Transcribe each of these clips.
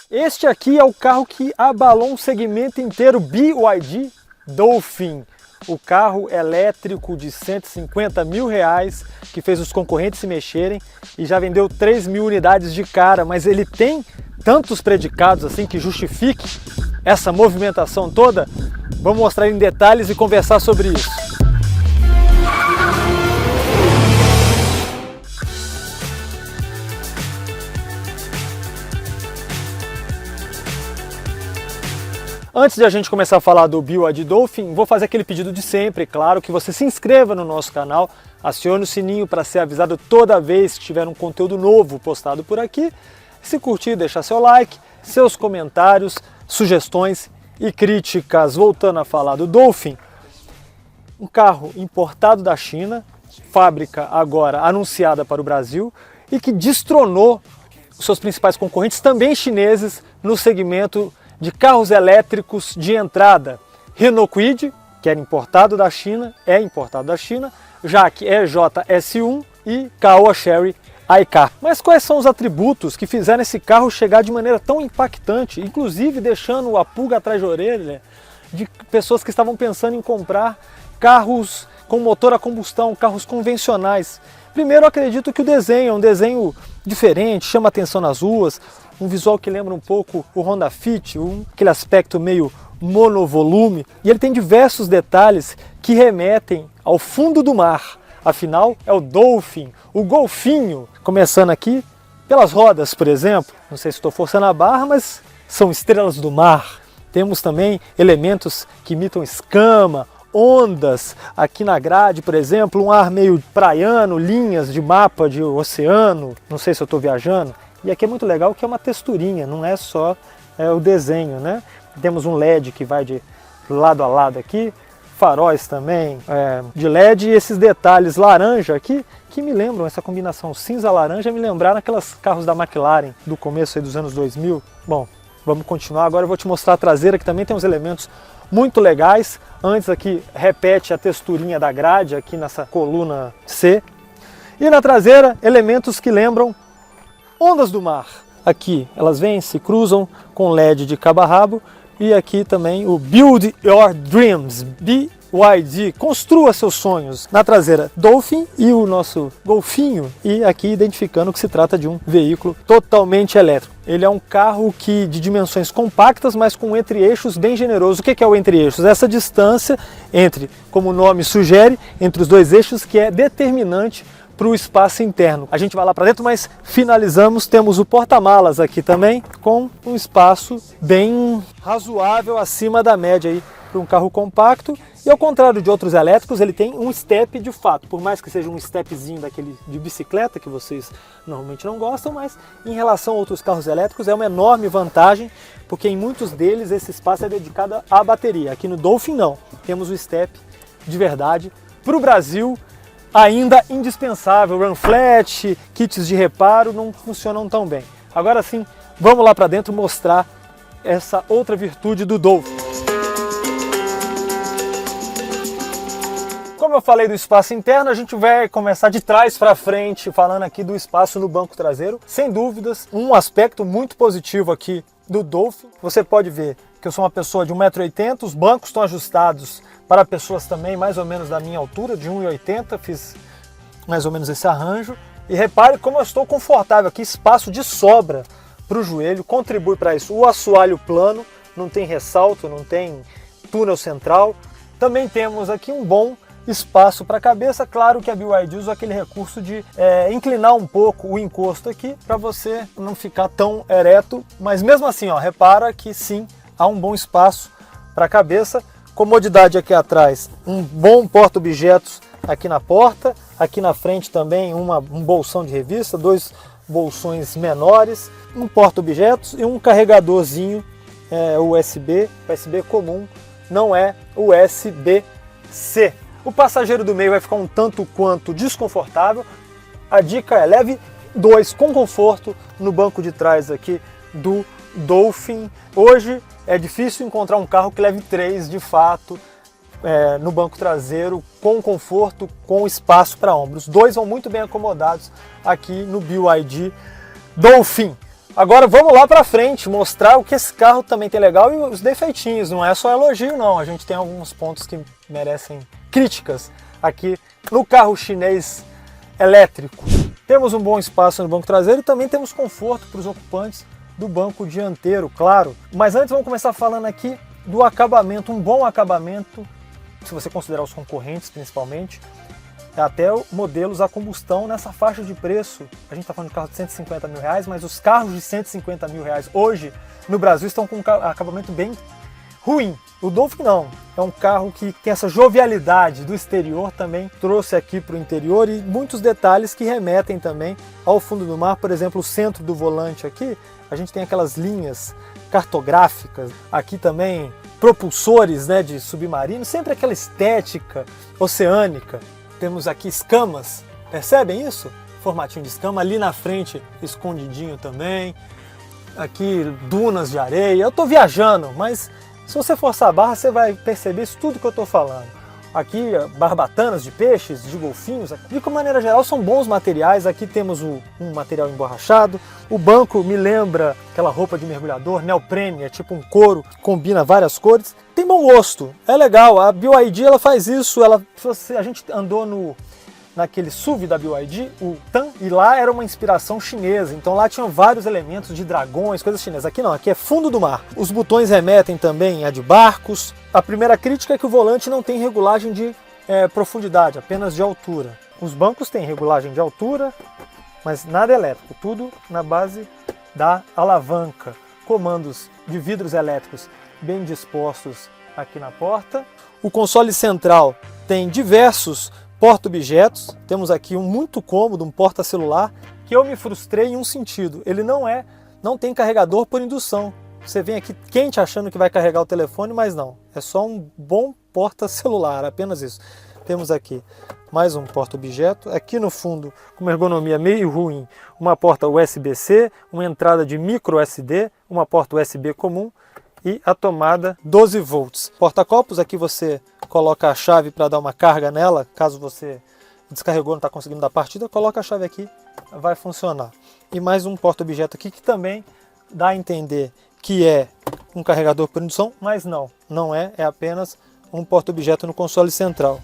Este aqui é o carro que abalou um segmento inteiro, BYD Dolphin. O carro elétrico de 150 mil reais, que fez os concorrentes se mexerem e já vendeu 3 mil unidades de cara, mas ele tem tantos predicados assim que justifique essa movimentação toda? Vamos mostrar em detalhes e conversar sobre isso. Antes de a gente começar a falar do BYD Dolphin, vou fazer aquele pedido de sempre, claro, que você se inscreva no nosso canal, acione o sininho para ser avisado toda vez que tiver um conteúdo novo postado por aqui. Se curtir, deixar seu like, seus comentários, sugestões e críticas. Voltando a falar do Dolphin, um carro importado da China, fábrica agora anunciada para o Brasil e que destronou os seus principais concorrentes, também chineses, no segmento de carros elétricos de entrada. Renault Kwid, que era importado da China, é importado da China, Jaque EJS1 e Caoa Chery iCar. Mas quais são os atributos que fizeram esse carro chegar de maneira tão impactante, inclusive deixando a pulga atrás da orelha de pessoas que estavam pensando em comprar carros com motor a combustão, carros convencionais? Primeiro, eu acredito que o desenho é um desenho diferente, chama atenção nas ruas, um visual que lembra um pouco o Honda Fit, aquele aspecto meio monovolume, e ele tem diversos detalhes que remetem ao fundo do mar. Afinal, é o Dolphin, o golfinho. Começando aqui pelas rodas, por exemplo, não sei se estou forçando a barra, mas são estrelas do mar. Temos também elementos que imitam escama, ondas aqui na grade, por exemplo, um ar meio praiano, linhas de mapa de oceano, não sei se eu estou viajando. E aqui é muito legal que é uma texturinha, não é só o desenho, né? Temos um LED que vai de lado a lado aqui, faróis também de LED, e esses detalhes laranja aqui, que me lembram, essa combinação cinza-laranja, me lembraram aqueles carros da McLaren do começo aí dos anos 2000. Bom, vamos continuar, agora eu vou te mostrar a traseira, que também tem uns elementos muito legais. Antes aqui repete a texturinha da grade aqui nessa coluna C. E na traseira, elementos que lembram ondas do mar. Aqui elas vêm, se cruzam com LED de cabo a rabo, e aqui também o Build Your Dreams, BYD, construa seus sonhos. Na traseira, Dolphin e o nosso golfinho, e aqui identificando que se trata de um veículo totalmente elétrico. Ele é um carro de dimensões compactas, mas com entre-eixos bem generoso. O que é o entre-eixos? Essa distância entre, como o nome sugere, entre os dois eixos, que é determinante para o espaço interno. A gente vai lá para dentro, mas finalizamos, temos o porta-malas aqui também, com um espaço bem razoável, acima da média aí para um carro compacto. E ao contrário de outros elétricos, ele tem um step de fato, por mais que seja um stepzinho daquele de bicicleta, que vocês normalmente não gostam, mas em relação a outros carros elétricos é uma enorme vantagem, porque em muitos deles esse espaço é dedicado à bateria. Aqui no Dolphin não, temos o step de verdade. Para o Brasil, ainda indispensável, run flat, kits de reparo não funcionam tão bem. Agora sim, vamos lá para dentro mostrar essa outra virtude do Dolphin. Como eu falei do espaço interno, a gente vai começar de trás para frente, falando aqui do espaço no banco traseiro. Sem dúvidas, um aspecto muito positivo aqui do Dolphin. Você pode ver que eu sou uma pessoa de 1,80 m, os bancos estão ajustados para pessoas também mais ou menos da minha altura, de 1,80 m, fiz mais ou menos esse arranjo. E repare como eu estou confortável aqui, espaço de sobra para o joelho, contribui para isso. O assoalho plano, não tem ressalto, não tem túnel central. Também temos aqui um bom espaço para a cabeça. Claro que a BYD usa aquele recurso de inclinar um pouco o encosto aqui para você não ficar tão ereto, mas mesmo assim, ó, repara que sim, há um bom espaço para a cabeça. Comodidade aqui atrás, um bom porta-objetos aqui na porta, aqui na frente também um bolsão de revista, dois bolsões menores, um porta-objetos e um carregadorzinho USB comum, não é USB-C. O passageiro do meio vai ficar um tanto quanto desconfortável. A dica é leve 2 com conforto no banco de trás aqui do Dolphin. Hoje é difícil encontrar um carro que leve 3 de fato no banco traseiro, com conforto, com espaço para ombros. Os dois vão muito bem acomodados aqui no BYD Dolphin. Agora vamos lá para frente, mostrar o que esse carro também tem legal e os defeitinhos. Não é só elogio não, a gente tem alguns pontos que merecem críticas aqui no carro chinês elétrico. Temos um bom espaço no banco traseiro e também temos conforto para os ocupantes do banco dianteiro, claro. Mas antes vamos começar falando aqui do acabamento, um bom acabamento, se você considerar os concorrentes principalmente, até modelos a combustão nessa faixa de preço. A gente está falando de carro de 150 mil reais, mas os carros de 150 mil reais hoje no Brasil estão com um acabamento bem ruim. O Dolphin não, é um carro que tem essa jovialidade do exterior, também trouxe aqui para o interior e muitos detalhes que remetem também ao fundo do mar. Por exemplo, o centro do volante aqui, a gente tem aquelas linhas cartográficas, aqui também propulsores, né, de submarino, sempre aquela estética oceânica. Temos aqui escamas, percebem isso? Formatinho de escama, ali na frente escondidinho também. Aqui dunas de areia, eu estou viajando, mas se você forçar a barra você vai perceber isso tudo que eu estou falando. Aqui barbatanas de peixes, de golfinhos, de maneira geral são bons materiais. Aqui temos um material emborrachado, o banco me lembra aquela roupa de mergulhador, neoprene, é tipo um couro, combina várias cores. Tem bom gosto, é legal, a BYD ela faz isso, a gente andou naquele SUV da BYD, o Tan, e lá era uma inspiração chinesa, então lá tinham vários elementos de dragões, coisas chinesas. Aqui não, aqui é fundo do mar. Os botões remetem também a de barcos. A primeira crítica é que o volante não tem regulagem de profundidade, apenas de altura. Os bancos têm regulagem de altura, mas nada elétrico, tudo na base da alavanca. Comandos de vidros elétricos bem dispostos aqui na porta. O console central tem diversos porta-objetos, temos aqui um muito cômodo, um porta-celular, que eu me frustrei em um sentido, ele não tem carregador por indução. Você vem aqui quente achando que vai carregar o telefone, mas não, é só um bom porta-celular, apenas isso. Temos aqui mais um porta-objeto, aqui no fundo, com uma ergonomia meio ruim, uma porta USB-C, uma entrada de micro SD, uma porta USB comum, e a tomada 12 volts. Porta-copos, aqui você coloca a chave para dar uma carga nela, caso você descarregou, não está conseguindo dar partida, coloca a chave aqui, vai funcionar. E mais um porta-objeto aqui que também dá a entender que é um carregador por indução, mas não é apenas um porta-objeto no console central.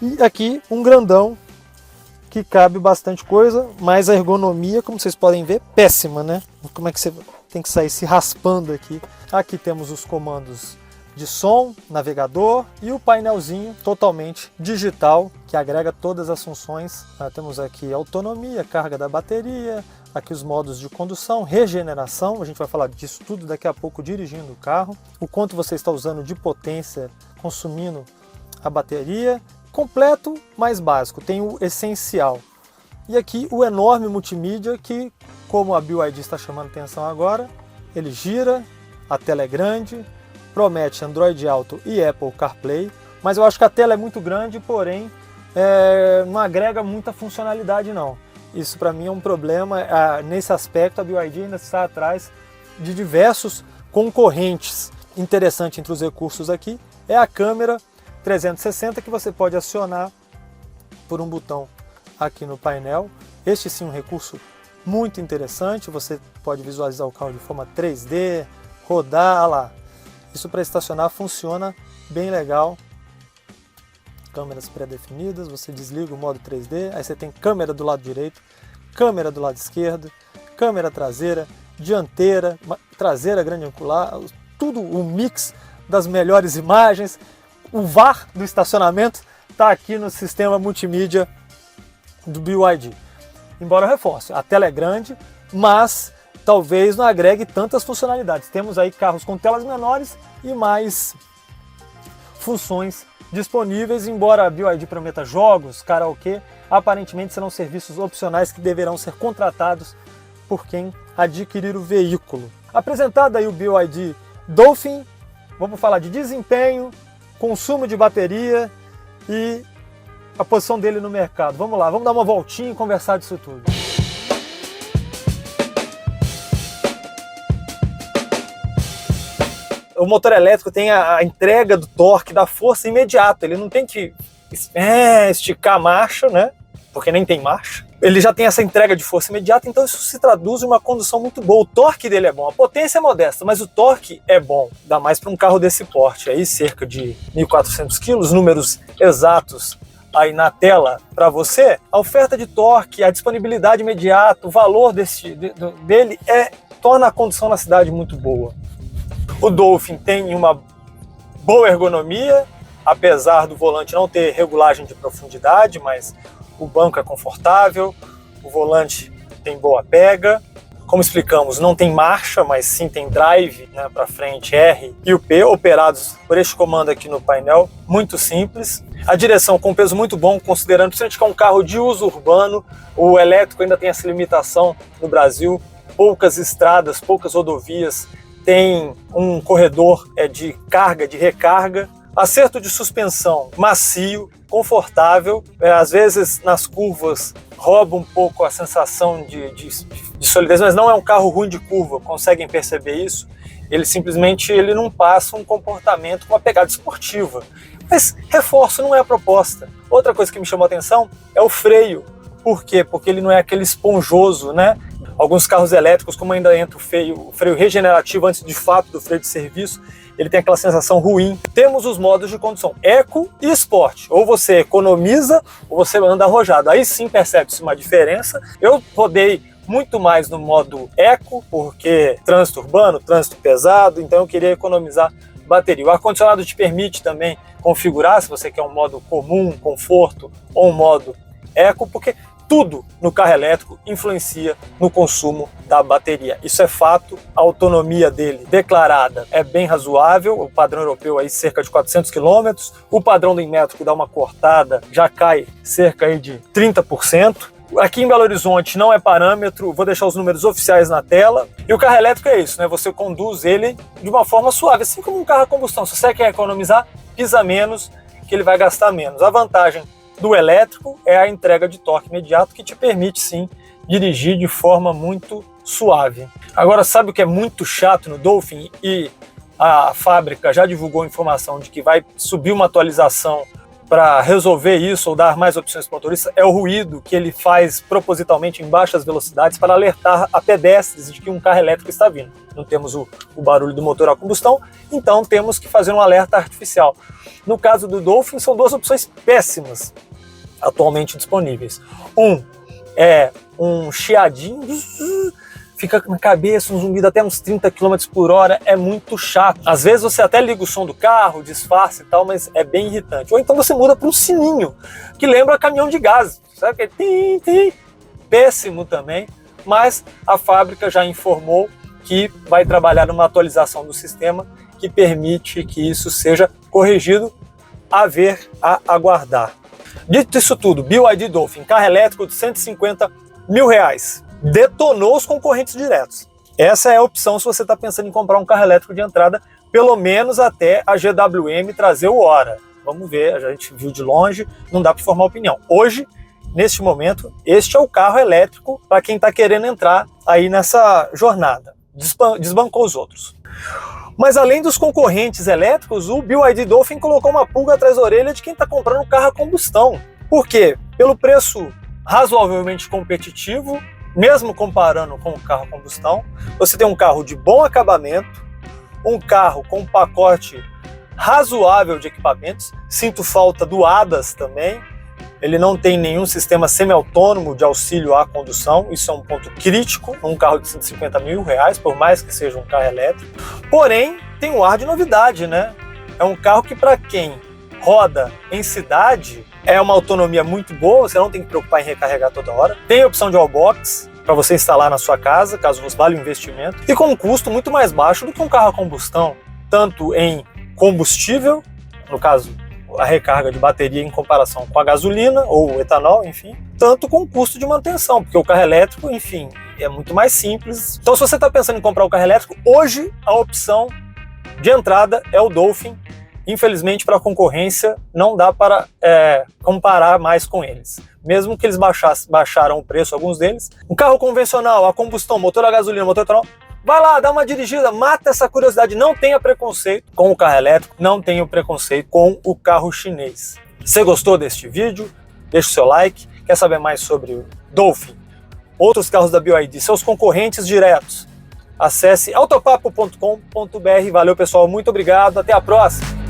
E aqui um grandão que cabe bastante coisa, mas a ergonomia, como vocês podem ver, péssima, né? Como é que você tem que sair se raspando aqui? Aqui temos os comandos de som, navegador e o painelzinho totalmente digital que agrega todas as funções. Temos aqui autonomia, carga da bateria, aqui os modos de condução, regeneração, a gente vai falar disso tudo daqui a pouco dirigindo o carro, o quanto você está usando de potência consumindo a bateria, completo, mais básico, tem o essencial. E aqui o enorme multimídia que, como a BYD está chamando atenção agora, ele gira, a tela é grande, promete Android Auto e Apple CarPlay, mas eu acho que a tela é muito grande, porém não agrega muita funcionalidade não. Isso para mim é um problema, nesse aspecto a BYD ainda está atrás de diversos concorrentes. Interessante entre os recursos aqui é a câmera 360 que você pode acionar por um botão aqui no painel. Este sim é um recurso muito interessante, você pode visualizar o carro de forma 3D, rodar, olha lá. Isso para estacionar funciona bem legal. Câmeras pré-definidas, você desliga o modo 3D, aí você tem câmera do lado direito, câmera do lado esquerdo, câmera traseira, dianteira, traseira grande angular, tudo um mix das melhores imagens. O VAR do estacionamento está aqui no sistema multimídia do BYD. Embora eu reforce, a tela é grande, mas talvez não agregue tantas funcionalidades. Temos aí carros com telas menores e mais funções disponíveis, embora a BYD prometa jogos, karaokê, aparentemente serão serviços opcionais que deverão ser contratados por quem adquirir o veículo. Apresentado aí o BYD Dolphin, vamos falar de desempenho, consumo de bateria e a posição dele no mercado. Vamos lá, vamos dar uma voltinha e conversar disso tudo. O motor elétrico tem a entrega do torque, da força imediata, ele não tem que esticar a marcha, né? Porque nem tem marcha. Ele já tem essa entrega de força imediata, então isso se traduz em uma condução muito boa. O torque dele é bom, a potência é modesta, mas o torque é bom. Dá mais para um carro desse porte, aí cerca de 1.400 kg, números exatos aí na tela para você. A oferta de torque, a disponibilidade imediata, o valor dele torna a condução na cidade muito boa. O Dolphin tem uma boa ergonomia, apesar do volante não ter regulagem de profundidade, mas o banco é confortável, o volante tem boa pega. Como explicamos, não tem marcha, mas sim tem drive, né, para frente, R e o P, operados por este comando aqui no painel, muito simples. A direção com peso muito bom, considerando principalmente que é um carro de uso urbano. O elétrico ainda tem essa limitação no Brasil, poucas estradas, poucas rodovias, tem um corredor de carga, de recarga. Acerto de suspensão macio, confortável, às vezes nas curvas rouba um pouco a sensação de solidez, mas não é um carro ruim de curva, conseguem perceber isso? Ele simplesmente não passa um comportamento com uma pegada esportiva. Mas reforço não é a proposta. Outra coisa que me chamou a atenção é o freio. Por quê? Porque ele não é aquele esponjoso, né? Alguns carros elétricos, como ainda entra o freio regenerativo antes de fato do freio de serviço, ele tem aquela sensação ruim. Temos os modos de condução Eco e Sport. Ou você economiza, ou você anda arrojado. Aí sim percebe-se uma diferença. Eu rodei muito mais no modo Eco, porque trânsito urbano, trânsito pesado, então eu queria economizar bateria. O ar-condicionado te permite também configurar, se você quer um modo comum, conforto, ou um modo Eco, porque tudo no carro elétrico influencia no consumo da bateria. Isso é fato, a autonomia dele declarada é bem razoável, o padrão europeu aí cerca de 400 km, o padrão do Inmetro que dá uma cortada já cai cerca aí de 30%. Aqui em Belo Horizonte não é parâmetro, vou deixar os números oficiais na tela. E o carro elétrico é isso, né? Você conduz ele de uma forma suave, assim como um carro a combustão. Se você quer economizar, pisa menos, que ele vai gastar menos. A vantagem do elétrico é a entrega de torque imediato, que te permite sim dirigir de forma muito suave. Agora, sabe o que é muito chato no Dolphin? E a fábrica já divulgou a informação de que vai subir uma atualização para resolver isso ou dar mais opções para o motorista, é o ruído que ele faz propositalmente em baixas velocidades para alertar a pedestres de que um carro elétrico está vindo. Não temos o barulho do motor a combustão, então temos que fazer um alerta artificial. No caso do Dolphin, são duas opções péssimas atualmente disponíveis. Um é um chiadinho, fica na cabeça, um zumbido até uns 30 km por hora, é muito chato. Às vezes você até liga o som do carro, disfarça e tal, mas é bem irritante. Ou então você muda para um sininho, que lembra caminhão de gás, sabe? Que é tim, tim. Péssimo também, mas a fábrica já informou que vai trabalhar numa atualização do sistema que permite que isso seja corrigido, a ver, a aguardar. Dito isso tudo, BYD Dolphin, carro elétrico de R$150 mil. Detonou os concorrentes diretos. Essa é a opção se você está pensando em comprar um carro elétrico de entrada, pelo menos até a GWM trazer o Hora. Vamos ver, a gente viu de longe, não dá para formar opinião. Hoje, neste momento, este é o carro elétrico para quem está querendo entrar aí nessa jornada. Desbancou os outros. Mas além dos concorrentes elétricos, o BYD Dolphin colocou uma pulga atrás da orelha de quem está comprando um carro a combustão. Por quê? Pelo preço razoavelmente competitivo, mesmo comparando com o carro a combustão, você tem um carro de bom acabamento, um carro com um pacote razoável de equipamentos. Sinto falta do ADAS também. Ele não tem nenhum sistema semi-autônomo de auxílio à condução, isso é um ponto crítico num carro de R$150 mil, por mais que seja um carro elétrico. Porém, tem um ar de novidade, né? É um carro que, para quem roda em cidade, é uma autonomia muito boa, você não tem que preocupar em recarregar toda hora. Tem a opção de wallbox para você instalar na sua casa, caso você valha o investimento, e com um custo muito mais baixo do que um carro a combustão, tanto em combustível, no caso, a recarga de bateria em comparação com a gasolina ou o etanol, enfim, tanto com o custo de manutenção, porque o carro elétrico, enfim, é muito mais simples. Então, se você está pensando em comprar um carro elétrico, hoje a opção de entrada é o Dolphin. Infelizmente, para a concorrência, não dá para comparar mais com eles. Mesmo que eles baixaram o preço, alguns deles. Um carro convencional, a combustão, motor a gasolina, motor etanol, vai lá, dá uma dirigida, mata essa curiosidade. Não tenha preconceito com o carro elétrico, não tenha preconceito com o carro chinês. Se gostou deste vídeo, deixa o seu like. Quer saber mais sobre o Dolphin, outros carros da BYD, seus concorrentes diretos? Acesse autopapo.com.br. Valeu, pessoal, muito obrigado, até a próxima!